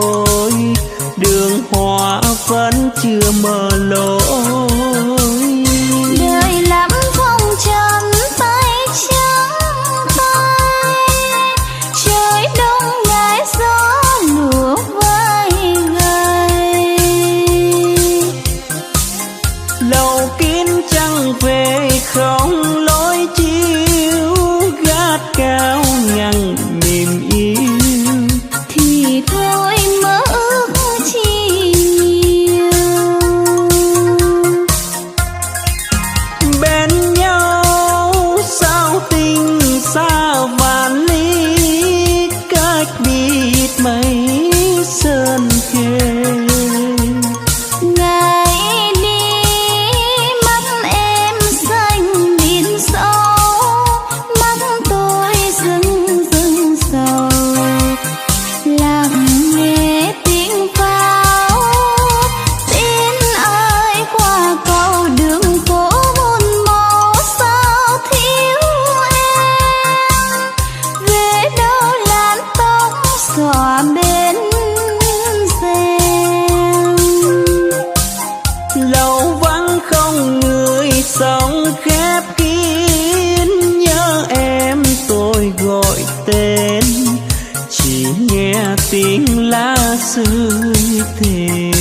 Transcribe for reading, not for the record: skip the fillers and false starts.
rồi, đường hoa vẫn chưa mở lối. Đời lắm phong trần tay trắng tay, trời đông ngại gió lùa vai gầy. Lầu kín trăng về không lối chiếu, gác cao ngăn mềm yêu. Thì thôi mơ ước chi nhiều, bên nhau sao tình xa vạn ly, cách biệt mấy sơn khê. ngày đi mắt em xanh biển sâu, mắt tôi rưng rưng sầu. Lặng nghe tiếng pháo, tin ai qua cầu đường phố muôn màu sao thiếu em. Về đâu làn tóc xõa bên rèm. Lầu vắng không người sống khép kín, nhớ em tôi gọi tên, chỉ nghe tiếng lá rơi thề.